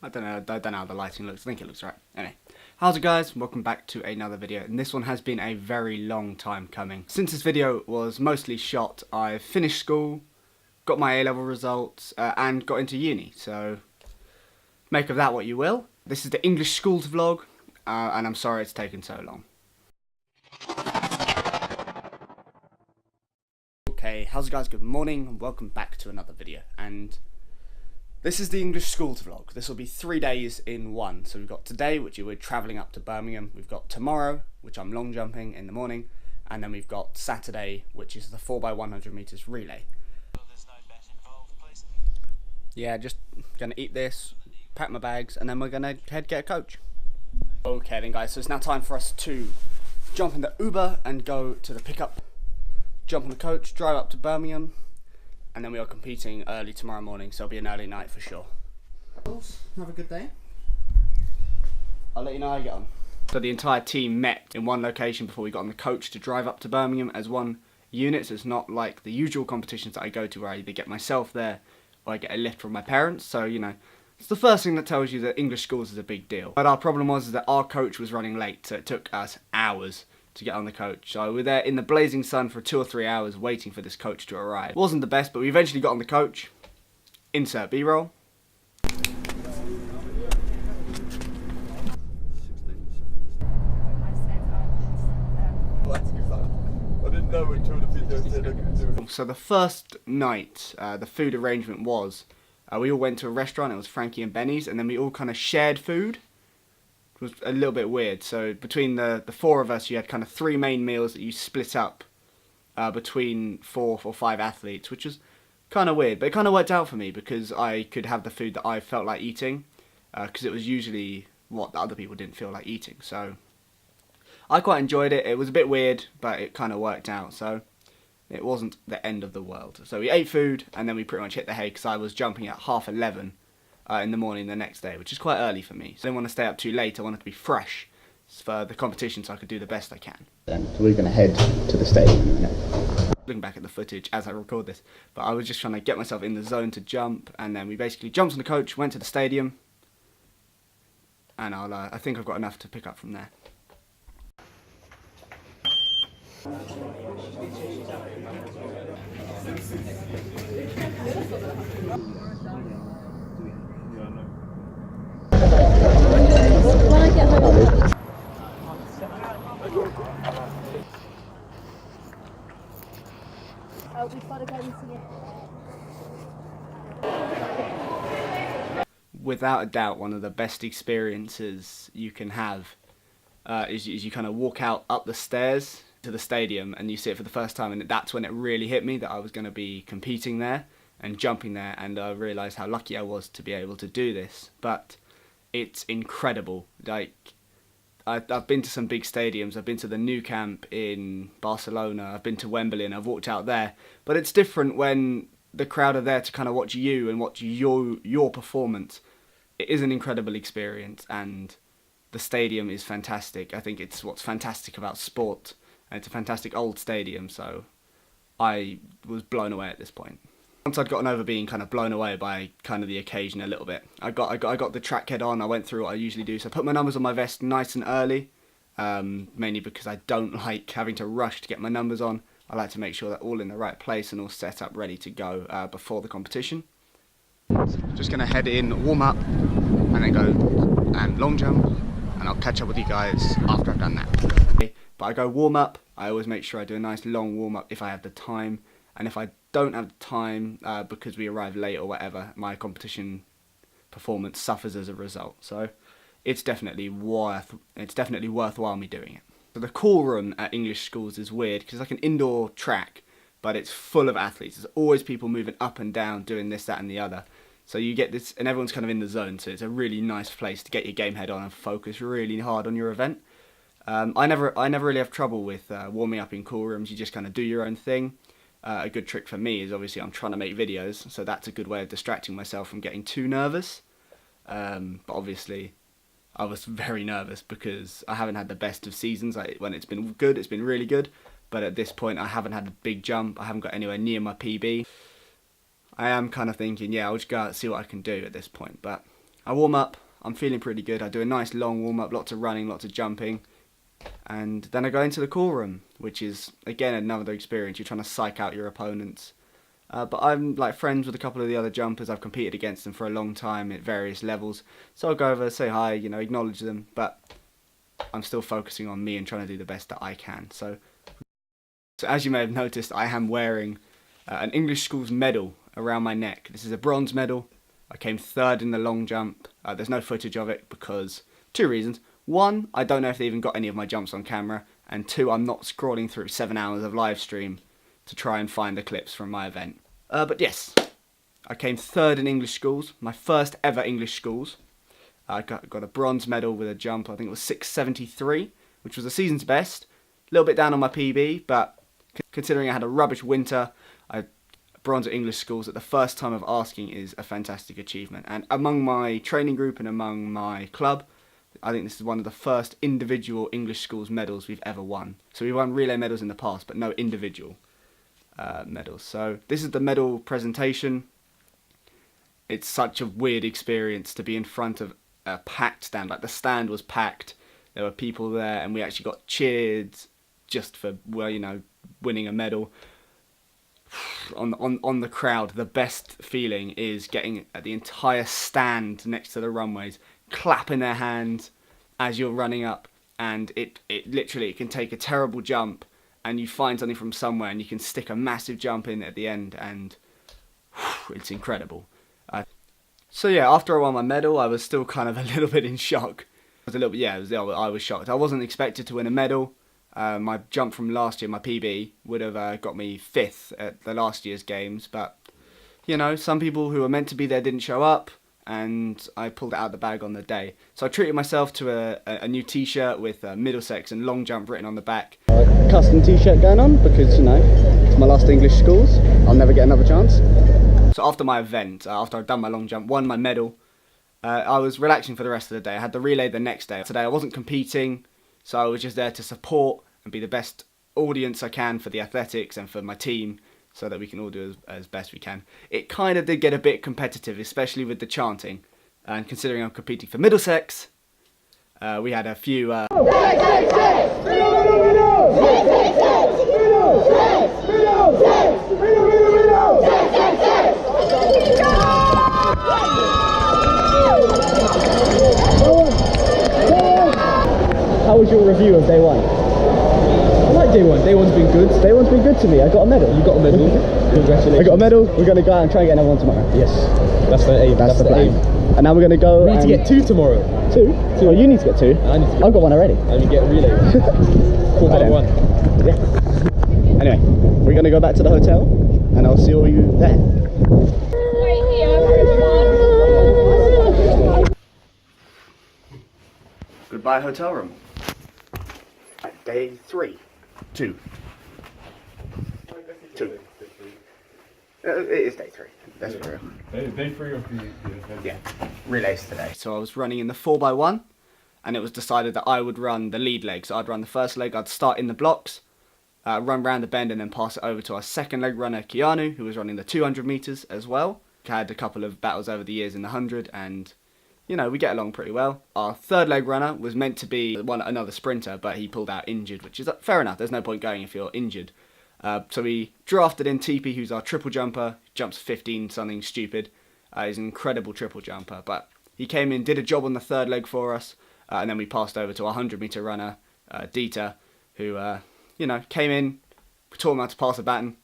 I don't know how the lighting looks. I think it looks right. Anyway, how's it guys? Welcome back to another video, and this one has been a very long time coming. Since this video was mostly shot, I've finished school, got my A-level results, and got into uni, so make of that what you will. This is the English schools vlog, and I'm sorry it's taken so long. Okay, how's it guys? Good morning, and welcome back to another video, and this is the English schools vlog. This will be 3 days in one. So we've got today, which we're travelling up to Birmingham. We've got tomorrow, which I'm long jumping in the morning. And then we've got Saturday, which is the 4x100 metres relay. There's no bet involved, please. Yeah, just going to eat this, pack my bags, and then we're going to head get a coach. Okay then guys, so it's now time for us to jump in the Uber and go to the pickup. Jump on the coach, drive up to Birmingham. And then we are competing early tomorrow morning, so it'll be an early night for sure. Have a good day. I'll let you know how I get on. So the entire team met in one location before we got on the coach to drive up to Birmingham as one unit. So it's not like the usual competitions that I go to where I either get myself there or I get a lift from my parents. So, you know, it's the first thing that tells you that English schools is a big deal. But our problem was that our coach was running late, so it took us hours to get on the coach. So we were there in the blazing sun for 2 or 3 hours waiting for this coach to arrive. It wasn't the best, but we eventually got on the coach. Insert B-roll. So the first night, the food arrangement was, we all went to a restaurant. It was Frankie and Benny's, and then we all kind of shared food. It was a little bit weird. So between the four of us, you had kind of 3 main meals that you split up between 4 or 5 athletes, which was kind of weird. But it kind of worked out for me because I could have the food that I felt like eating, because it was usually what the other people didn't feel like eating. So I quite enjoyed it. It was a bit weird, but it kind of worked out. So it wasn't the end of the world. So we ate food, and then we pretty much hit the hay because I was jumping at 11:30. In the morning the next day, which is quite early for me. So I didn't want to stay up too late. I wanted to be fresh for the competition so I could do the best I can. So we're going to head to the stadium. Looking back at the footage as I record this, but I was just trying to get myself in the zone to jump, and then we basically jumped on the coach, went to the stadium, and I think I've got enough to pick up from there. Without a doubt, one of the best experiences you can have is you kind of walk out up the stairs to the stadium and you see it for the first time, and that's when it really hit me that I was going to be competing there and jumping there, and I realised how lucky I was to be able to do this. But it's incredible. Like, I've been to some big stadiums. I've been to the Nou Camp in Barcelona. I've been to Wembley and I've walked out there. But it's different when the crowd are there to kind of watch you and watch your performance. It is an incredible experience, and the stadium is fantastic. I think it's what's fantastic about sport, and it's a fantastic old stadium, so I was blown away at this point. Once I'd gotten over being kind of blown away by kind of the occasion a little bit, I got the track head on. I went through what I usually do, so I put my numbers on my vest nice and early, mainly because I don't like having to rush to get my numbers on. I like to make sure they're all in the right place and all set up ready to go before the competition. Just going to head in, warm up, and then go and long jump, and I'll catch up with you guys after I've done that. But I go warm up. I always make sure I do a nice long warm up if I have the time, and if I don't have the time because we arrive late or whatever, my competition performance suffers as a result. So it's definitely worthwhile me doing it. So the call room at English schools is weird because it's like an indoor track, but it's full of athletes. There's always people moving up and down, doing this, that, and the other. So you get this, and everyone's kind of in the zone. So it's a really nice place to get your game head on and focus really hard on your event. I never really have trouble with warming up in call rooms. You just kind of do your own thing. A good trick for me is obviously I'm trying to make videos, so that's a good way of distracting myself from getting too nervous. But obviously I was very nervous because I haven't had the best of seasons. When it's been good, it's been really good. But at this point I haven't had a big jump. I haven't got anywhere near my PB. I am kind of thinking, yeah, I'll just go out and see what I can do at this point. But I warm up, I'm feeling pretty good. I do a nice long warm up, lots of running, lots of jumping. And then I go into the call room, which is, again, another experience. You're trying to psych out your opponents. But I'm like friends with a couple of the other jumpers. I've competed against them for a long time at various levels. So I'll go over, say hi, you know, acknowledge them. But I'm still focusing on me and trying to do the best that I can. So as you may have noticed, I am wearing an English Schools medal around my neck. This is a bronze medal. I came third in the long jump. There's no footage of it because 2 reasons. 1, I don't know if they even got any of my jumps on camera. And 2, I'm not scrolling through 7 hours of live stream to try and find the clips from my event. But yes, I came third in English Schools, my first ever English Schools. I got a bronze medal with a jump, I think it was 673, which was the season's best. A little bit down on my PB, but considering I had a rubbish winter, bronze at English Schools at the first time of asking is a fantastic achievement. And among my training group and among my club, I think this is one of the first individual English Schools medals we've ever won. So we've won relay medals in the past, but no individual medals. So this is the medal presentation. It's such a weird experience to be in front of a packed stand. Like the stand was packed, there were people there, and we actually got cheered just for, well, you know, winning a medal. On the crowd, the best feeling is getting the entire stand next to the runways clapping their hands as you're running up, and it literally, it can take a terrible jump and you find something from somewhere and you can stick a massive jump in at the end, and it's incredible. So yeah, after I won my medal, I was still kind of a little bit in shock. I was shocked. I wasn't expected to win a medal. My jump from last year, my PB, would have got me 5th at the last year's games, but you know, some people who were meant to be there didn't show up, and I pulled it out of the bag on the day. So I treated myself to a new t-shirt with Middlesex and long jump written on the back. Custom t-shirt going on because, you know, it's my last English Schools. I'll never get another chance. So after my event, after I'd done my long jump, won my medal, I was relaxing for the rest of the day. I had the relay the next day. Today I wasn't competing, so I was just there to support and be the best audience I can for the athletics and for my team, so that we can all do as best we can. It kind of did get a bit competitive, especially with the chanting. And considering I'm competing for Middlesex, we had a few... How was your review of day one? I like day one. Day one's been good. Day one's been good to me. I got a medal. You got a medal. Congratulations. I got a medal. We're going to go out and try and get another one tomorrow. Yes. That's the aim. That's the plan. Aim. And now we're going to go... We need to get 2 tomorrow. 2? Oh, you need to get 2? I need to get I've got 1 already. I need to get a relay. 4x1. Yeah. Anyway, we're going to go back to the hotel and I'll see all you there. Goodbye, hotel room. Day 3. 2. It is day 3. That's for real. Day 3 of the yeah, relays today. So I was running in the 4x1, and it was decided that I would run the lead leg. So I'd run the first leg, I'd start in the blocks, run round the bend, and then pass it over to our second leg runner, Keanu, who was running the 200 meters as well. Had a couple of battles over the years in the 100, and you know, we get along pretty well. Our third leg runner was meant to be another sprinter, but he pulled out injured, which is fair enough. There's no point going if you're injured. So we drafted in TP, who's our triple jumper, jumps 15 something stupid. He's an incredible triple jumper, but he came in, did a job on the third leg for us, and then we passed over to our 100 meter runner, Dieter, who you know, came in, taught him how to pass a baton,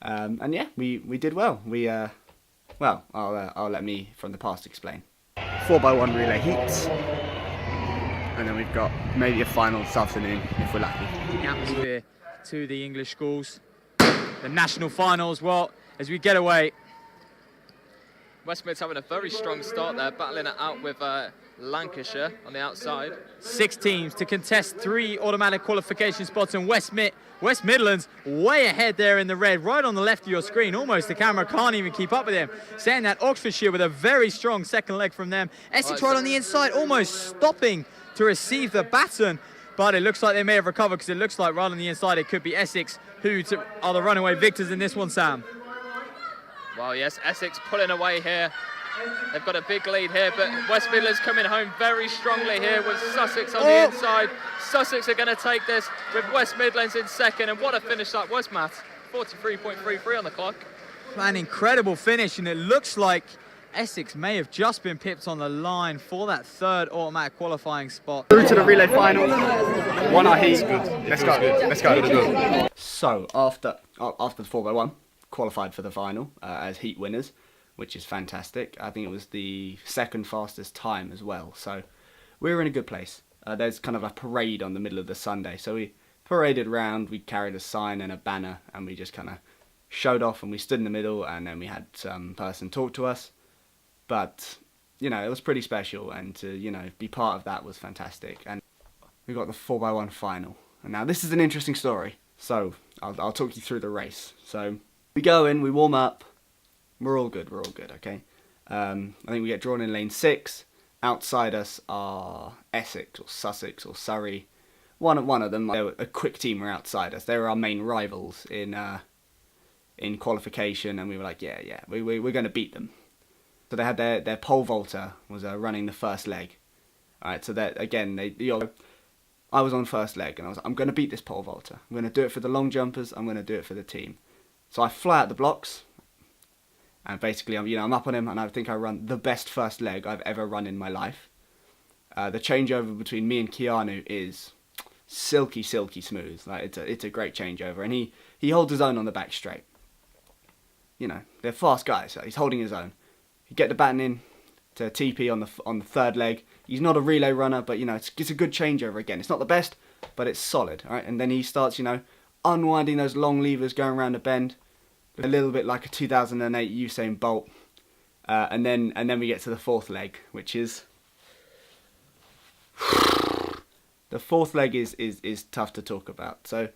and yeah, we did well. Well, I'll let me from the past explain. 4x1 relay heats, and then we've got maybe a final this afternoon if we're lucky. The atmosphere to the English Schools, the national finals. Well, as we get away, Westmead's having a very strong start there, battling it out with Lancashire on the outside. 6 teams to contest 3 automatic qualification spots, and West Midlands way ahead there in the red, right on the left of your screen. Almost the camera can't even keep up with them. Saying that, Oxfordshire with a very strong second leg from them. Essex right on the inside, almost stopping to receive the baton, but it looks like they may have recovered, because it looks like right on the inside it could be Essex who are the runaway victors in this one, Sam. Well, yes, Essex pulling away here They've got a big lead here, but West Midlands coming home very strongly here with Sussex on the inside. Sussex are going to take this with West Midlands in second, and what a finish that was, Matt. 43.33 on the clock. An incredible finish, and it looks like Essex may have just been pipped on the line for that third automatic qualifying spot. Through to the relay final. Won our heat. Let's go. Let's go. So after the 4x1, qualified for the final as heat winners, which is fantastic. I think it was the second fastest time as well. So we were in a good place. There's kind of a parade on the middle of the Sunday. So we paraded around, we carried a sign and a banner, and we just kind of showed off, and we stood in the middle, and then we had some person talk to us. But, you know, it was pretty special, and to, you know, be part of that was fantastic. And we got the 4x1 final. And now this is an interesting story. So I'll talk you through the race. So we go in, we warm up. We're all good, okay? I think we get drawn in lane 6. Outside us are Essex or Sussex or Surrey. One of them, they were a quick team were outside us. They were our main rivals in qualification, and we were like, yeah, we're going to beat them. So they had their pole vaulter was running the first leg. Alright, so that again, I was on first leg, and I was like, I'm going to beat this pole vaulter. I'm going to do it for the long jumpers. I'm going to do it for the team. So I fly out the blocks, and basically, I'm up on him, and I think I run the best first leg I've ever run in my life. The changeover between me and Keanu is silky smooth. Like it's a great changeover, and he holds his own on the back straight. You know, they're fast guys. So he's holding his own. You get the baton in to TP on the third leg. He's not a relay runner, but you know it's a good changeover again. It's not the best, but it's solid. All right, and then he starts unwinding those long levers, going around a bend, a little bit like a 2008 Usain Bolt. And then we get to the fourth leg, which is the fourth leg is tough to talk about. So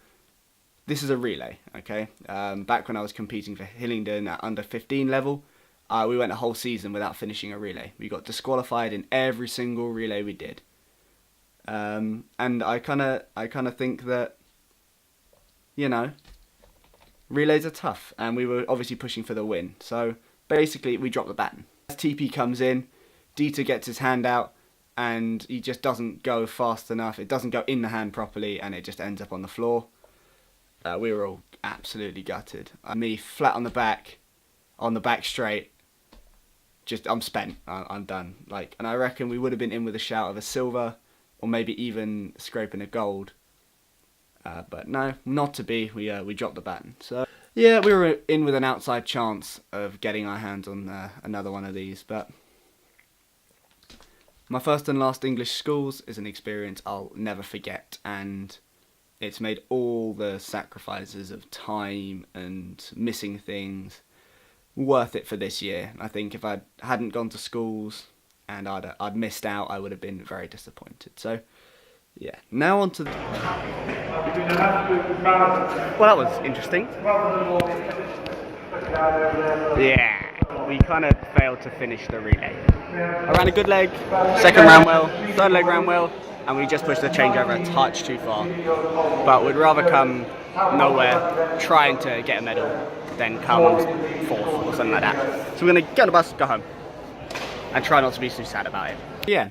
this is a relay, okay? Back when I was competing for Hillingdon at under 15 level. We went a whole season without finishing a relay. We got disqualified in every single relay we did. And I kind of think that, relays are tough, and we were obviously pushing for the win. So basically, we dropped the baton. As TP comes in, Dieter gets his hand out, and he just doesn't go fast enough. It doesn't go in the hand properly, and it just ends up on the floor. We were all absolutely gutted. Me flat on the back straight. I'm spent. I'm done. And I reckon we would have been in with a shout of a silver, or maybe even scraping a gold. But no, not to be. We dropped the baton. So yeah, we were in with an outside chance of getting our hands on another one of these. But my first and last English schools is an experience I'll never forget, and it's made all the sacrifices of time and missing things worth it for this year. I think if I hadn't gone to schools and I'd missed out, I would have been very disappointed. So yeah, now on to well, that was interesting. Yeah, we kind of failed to finish the relay. I ran a good leg, second ran well, third leg ran well, and we just pushed the changeover a touch too far. But we'd rather come nowhere trying to get a medal than come fourth or something like that. So we're going to get on the bus, go home, and try not to be too sad about it. Yeah,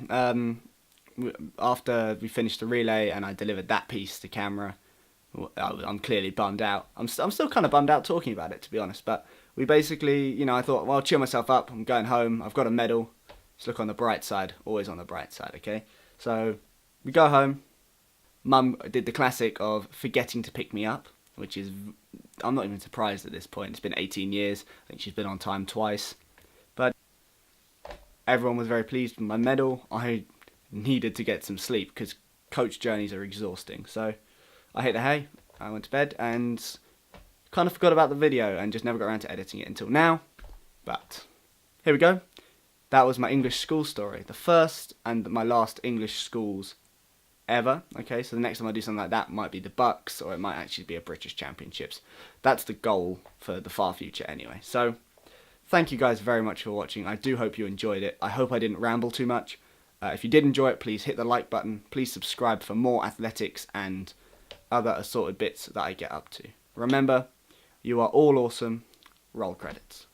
after we finished the relay and I delivered that piece to camera, I'm clearly bummed out. I'm still kind of bummed out talking about it, to be honest. But we basically, I thought, well, I'll cheer myself up. I'm going home. I've got a medal. Let's look on the bright side. Always on the bright side, okay? So we go home. Mum did the classic of forgetting to pick me up, which is, I'm not even surprised at this point. It's been 18 years. I think she's been on time twice. But everyone was very pleased with my medal. I needed to get some sleep because coach journeys are exhausting. So I hit the hay, I went to bed, and kind of forgot about the video and just never got around to editing it until now. But here we go. That was my English school story. The first and my last English schools ever. Okay, so the next time I do something like that might be the Bucks, or it might actually be a British Championships. That's the goal for the far future anyway. So thank you guys very much for watching. I do hope you enjoyed it. I hope I didn't ramble too much. If you did enjoy it, please hit the like button. Please subscribe for more athletics and other assorted bits that I get up to. Remember, you are all awesome. Roll credits.